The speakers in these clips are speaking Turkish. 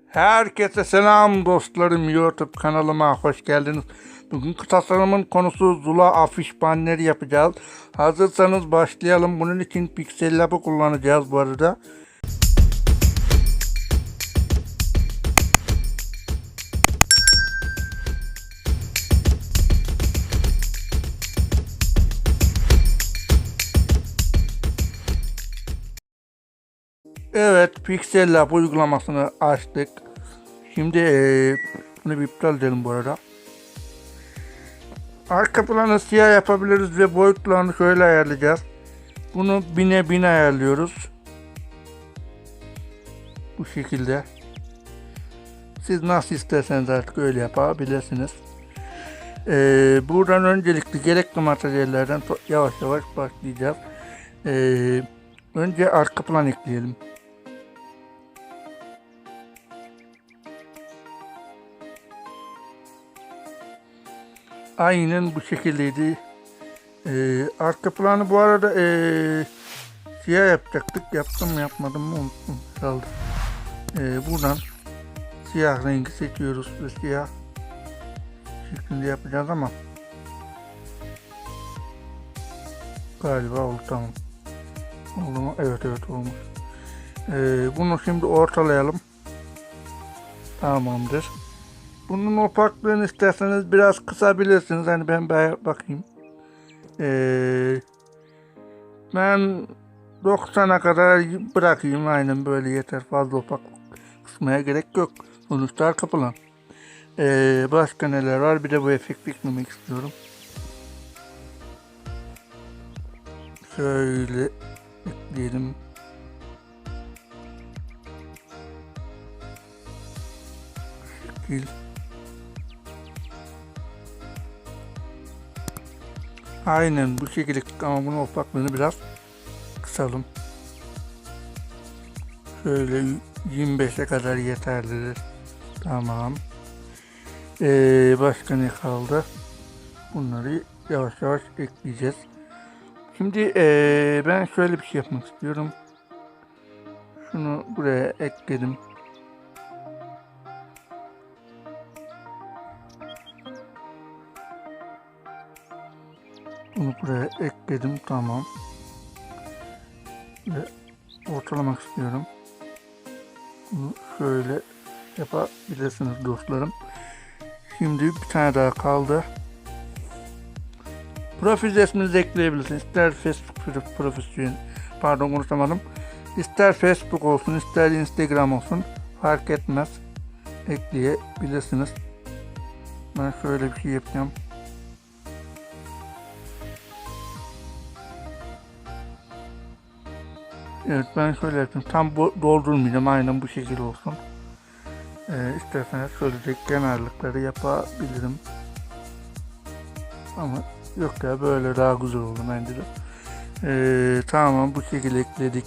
Herkese selam dostlarım, YouTube kanalıma hoş geldiniz. Bugünkü tasarımın konusu Zula afiş banneri yapacağız. Hazırsanız başlayalım. Bunun için Pixel Lab'ı kullanacağız bu arada. Evet, Pixel Lab uygulamasını açtık. Şimdi bunu bir iptal edelim bu arada. Arka planı siyah yapabiliriz ve boyutlarını şöyle ayarlayacağız. Bunu 1000'e ayarlıyoruz. Bu şekilde. Siz nasıl isterseniz artık öyle yapabilirsiniz. Buradan öncelikle gerekli materyallerden yavaş yavaş başlayacağız. Önce arka plan ekleyelim. Aynen bu şekildeydi. Arka planı bu arada siyah yapacaktık. Yaptım mı yapmadım mı unuttum. Kaldı. Buradan siyah rengi seçiyoruz ve siyah şeklinde yapacağız ama galiba oldu, tamam. Oldu mu? Evet olmuş. Bunu şimdi ortalayalım. Tamamdır. Bunun opaklığını isterseniz biraz kısabilirsiniz. Hani ben bakayım. Ben 90'a kadar bırakayım. Aynen böyle yeter. Fazla opaklık kısmaya gerek yok. Sonuçta arka plan. Başka neler var? Bir de bu efekti eklemek istiyorum. Şöyle ekleyelim. Şekil. Aynen bu şekilde, ama bunun opaklığını biraz kısalım. Şöyle 25'e kadar yeterlidir. Tamam. Başka ne kaldı? Bunları yavaş yavaş ekleyeceğiz. Şimdi ben şöyle bir şey yapmak istiyorum. Şunu buraya ekledim. Bunu buraya ekledim. Tamam. Ve ortalamak istiyorum. Bunu şöyle yapabilirsiniz dostlarım. Şimdi bir tane daha kaldı. Profil resminizi ekleyebilirsiniz. İster Facebook profil, konuşamadım. İster Facebook olsun, ister Instagram olsun, fark etmez. Ekleyebilirsiniz. Ben şöyle bir şey yapacağım. Evet, ben şöyle yapayım. Tam doldurmayacağım. Aynen bu şekilde olsun. İsterseniz şöyle kenarlıkları yapabilirim. Ama yok ya, böyle daha güzel oldu bence de. Tamam, bu şekilde ekledik.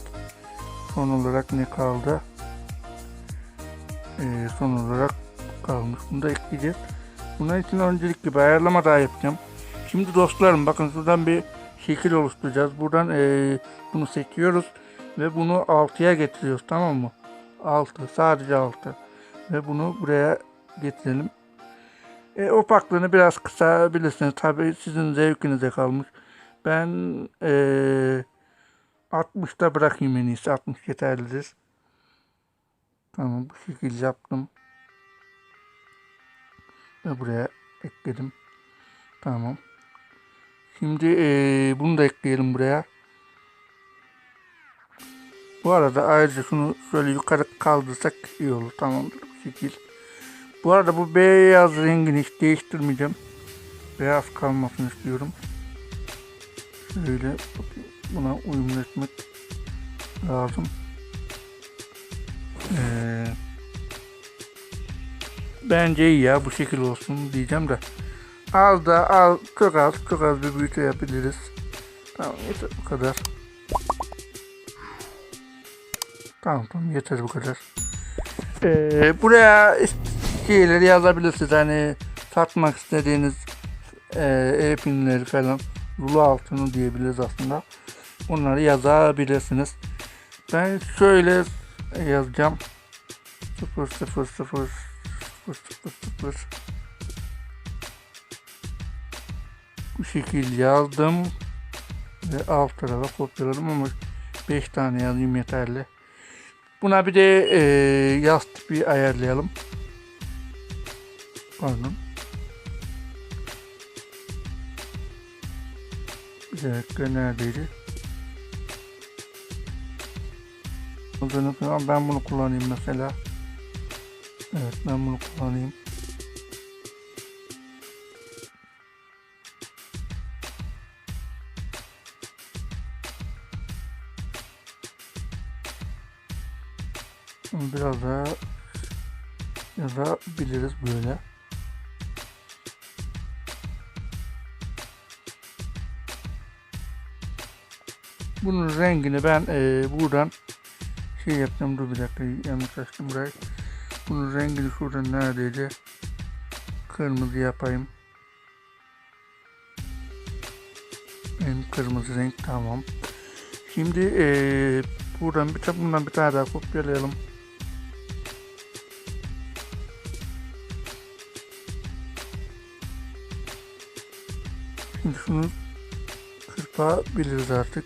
Son olarak ne kaldı? Son olarak kalmış. Bunu da ekleyeceğiz. Bunun için öncelikle bir ayarlama daha yapacağım. Şimdi dostlarım, bakın şuradan bir şekil oluşturacağız. Buradan bunu seçiyoruz ve bunu 6'ya getiriyoruz, tamam mı? 6, sadece 6 ve bunu buraya getirelim. Opaklığını biraz kısabilirsiniz. Tabii sizin zevkinize kalmış. Ben 60'ta bırakayım en iyisi. 60 yeterlidir. Tamam, bu şekilde yaptım. Ve buraya ekledim. Tamam. Şimdi bunu da ekleyelim buraya. Bu arada ayrıca şunu şöyle yukarı kaldırsak iyi olur. Tamamdır bu şekil. Bu arada bu beyaz rengini hiç değiştirmeyeceğim. Beyaz kalmasını istiyorum. Şöyle buna uyumlu etmek lazım. Bence iyi ya, bu şekil olsun diyeceğim de. Çok az bir büyütü yapabiliriz. Tamam, yeter bu kadar. Tamam yeter bu kadar. Buraya şeyleri yazabilirsiniz. Hani satmak istediğiniz e-pinleri falan, rulo altını diyebiliriz aslında. Onları yazabilirsiniz. Ben şöyle yazacağım. 0 0 0 0 0 0. Bu şekilde yazdım ve alt tarafa kopyaladım ama 5 tane yazayım yeterli. Buna bir de yaz tipi ayarlayalım. Pardon. Bir dakika, neredeydi? Ben bunu kullanayım mesela. Evet, ben bunu kullanayım. Biraz daha yazabiliriz böyle. Bunun rengini ben buradan şey yapacağım. Dur bir dakika, yanlış açtım burayı. Bunun rengini şuradan neredeydi? Kırmızı yapayım. Benim kırmızı renk tamam. Şimdi bundan bir tane daha kopyalayalım. Şimdi şunu kırpabiliriz artık.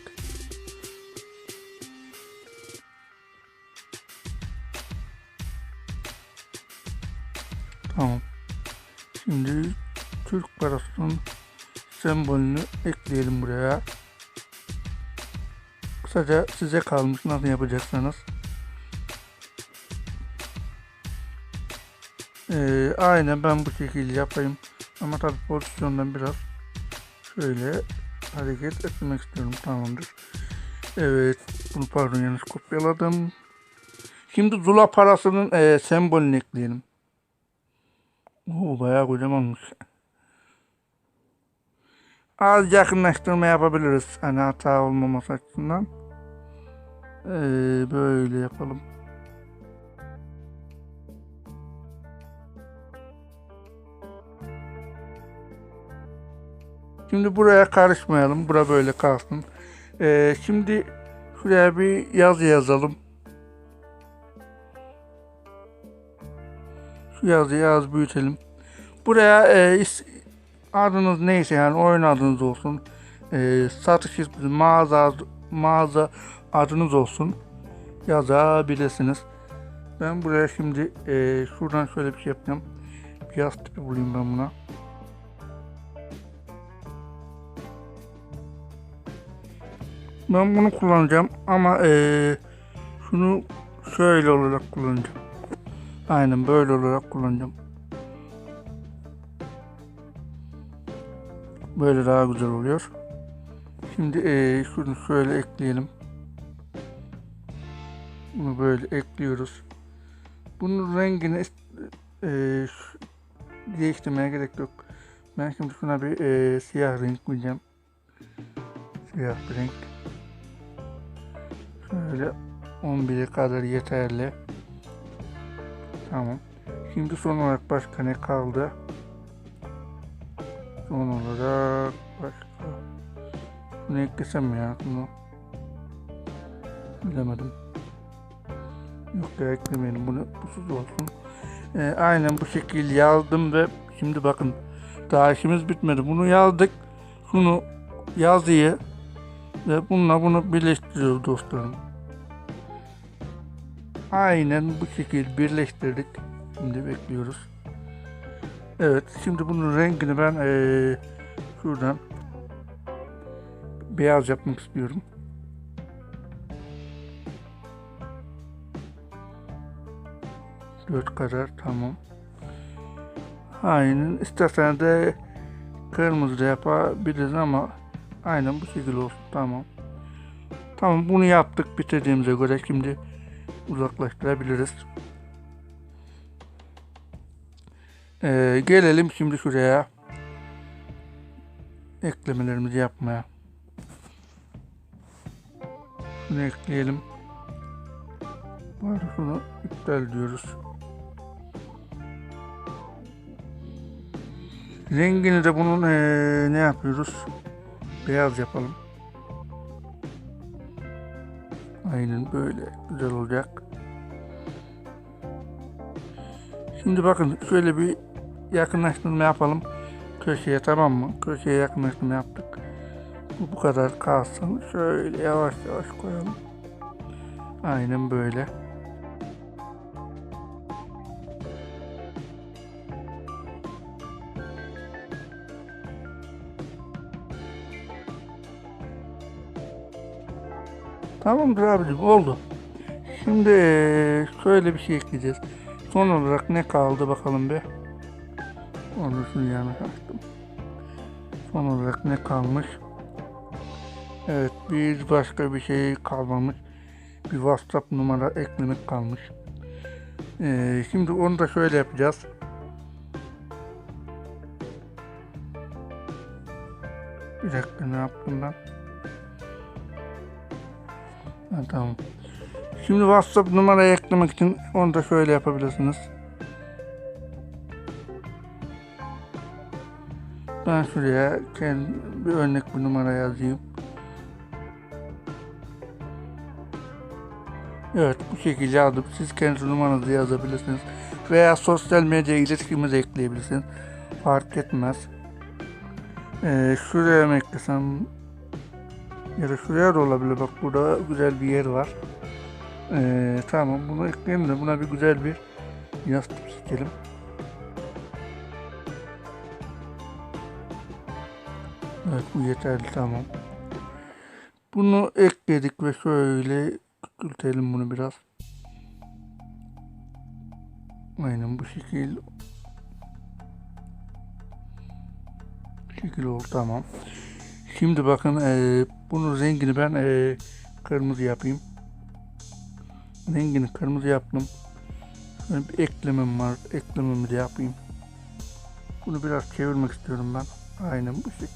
Tamam. Şimdi Türk parasının sembolünü ekleyelim buraya. Kısaca size kalmış nasıl yapacaksanız. Aynen ben bu şekilde yapayım. Ama tabi pozisyondan biraz şöyle hareket etmek istiyorum. Tamamdır. Evet. Bunu pardon, yanlış kopyaladım. Şimdi Zula parasının sembolünü ekleyelim. Bayağı kocamanmış. Az yakınlaştırma yapabiliriz. Hani hata olmaması açısından. Böyle yapalım. Şimdi buraya karışmayalım. Bura böyle kalsın. Şimdi şuraya bir yazı yazalım. Şu yazıyı az büyütelim. Buraya adınız neyse, yani oyun adınız olsun. Satış ismi, mağaza adınız olsun. Yazabilirsiniz. Ben buraya şimdi şuradan şöyle bir şey yapacağım. Bir yaz tipi bulayım ben buna. Ben bunu kullanacağım ama şunu şöyle olarak kullanacağım. Aynen böyle olarak kullanacağım. Böyle daha güzel oluyor. Şimdi şunu şöyle ekleyelim. Bunu böyle ekliyoruz. Bunun rengini değiştirmeye gerek yok. Ben şimdi şuna bir siyah renk koyacağım. Siyah bir renk. Şöyle 11'e kadar yeterli. Tamam. Şimdi son olarak başka ne kaldı? Son olarak başka. Bunu eklesem ya. Bunu bilemedim. Yok ya, eklemeyelim. Bunu busuz olsun. Aynen bu şekilde yazdım ve şimdi bakın, daha işimiz bitmedi. Bunu yazdık. Şunu yazıyı ve bununla bunu birleştiriyoruz dostlarım. Aynen bu şekilde birleştirdik. Şimdi bekliyoruz. Evet, şimdi bunun rengini ben şuradan beyaz yapmak istiyorum. Dört kadar, tamam. Aynen, istersen de kırmızı da yapabiliriz ama aynen bu şekilde olsun. Tamam. Tamam, bunu yaptık. Bitirdiğimize göre şimdi uzaklaştırabiliriz. Gelelim şimdi şuraya eklemelerimizi yapmaya. Şunu ekleyelim. Şunu iptal diyoruz. Rengini de bunun ne yapıyoruz? Beyaz yapalım. Aynen böyle güzel olacak. Şimdi bakın şöyle bir yakınlaştırma yapalım. Köşeye, tamam mı? Köşeye yakınlaştırma yaptık. Bu kadar kalsın. Şöyle yavaş yavaş koyalım. Aynen böyle. Tamamdır abicim, oldu. Şimdi şöyle bir şey ekleyeceğiz. Son olarak ne kaldı bakalım bir. Onu şunu yanlış açtım. Son olarak ne kalmış? Evet, bir başka bir şey kalmamış. Bir WhatsApp numara eklemek kalmış. Şimdi onu da şöyle yapacağız. Bir dakika, ne yaptım ben? Ha, tamam. Şimdi WhatsApp numarayı eklemek için onu da şöyle yapabilirsiniz. Ben şuraya bir örnek bir numara yazayım. Evet, bu şekilde yazdım. Siz kendi numaranızı yazabilirsiniz. Veya sosyal medya iletişimimizi ekleyebilirsiniz. Fark etmez. Şuraya mı eklesem? Ya da şuraya da olabilir. Bak, burada güzel bir yer var. Tamam, bunu ekleyelim de buna bir güzel bir yastık çekelim. Evet, bu yeterli, tamam. Bunu ekledik ve şöyle küçültelim bunu biraz. Aynen bu şekil. Şekil oldu, tamam. Şimdi bakın bunun rengini ben kırmızı yapayım. Rengini kırmızı yaptım. Şöyle bir eklemem var. Eklememi de yapayım. Bunu biraz çevirmek istiyorum ben. Aynen bu şekil.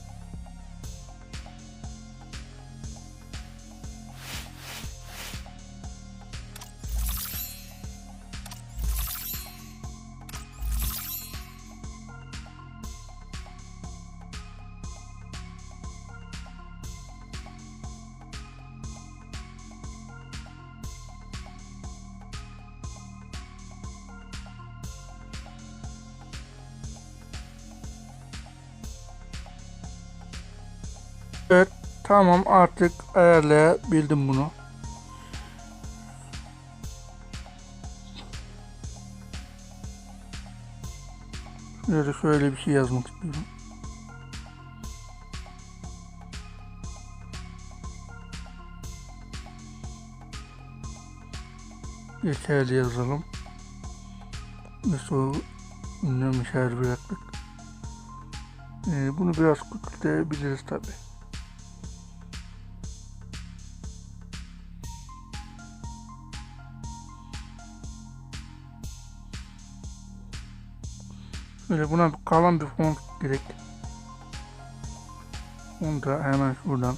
Evet, tamam, artık ayarlayabildim bunu. Şöyle bir şey yazmak istiyorum. Yeterli yazalım. Ve sonra ünlem işareti bıraktık. Bunu biraz küçültebiliriz tabi. Böyle buna kalan bir font gerek. Onu da hemen şuradan.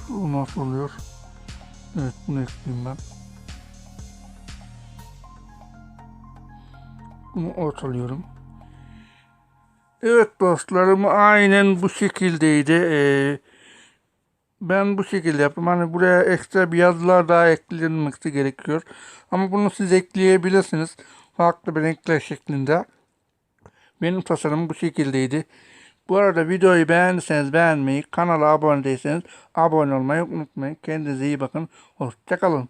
Şu nasıl oluyor? Evet, bunu ekleyeyim ben. Bunu ortalıyorum. Evet dostlarım, aynen bu şekildeydi. Ben bu şekilde yaptım. Hani buraya ekstra bir yazılar daha eklenmesi gerekiyor. Ama bunu siz ekleyebilirsiniz. Farklı bir renkler şeklinde. Benim tasarımım bu şekildeydi. Bu arada videoyu beğendiyseniz beğenmeyi, kanala abone değilseniz abone olmayı unutmayın. Kendinize iyi bakın. Hoşçakalın.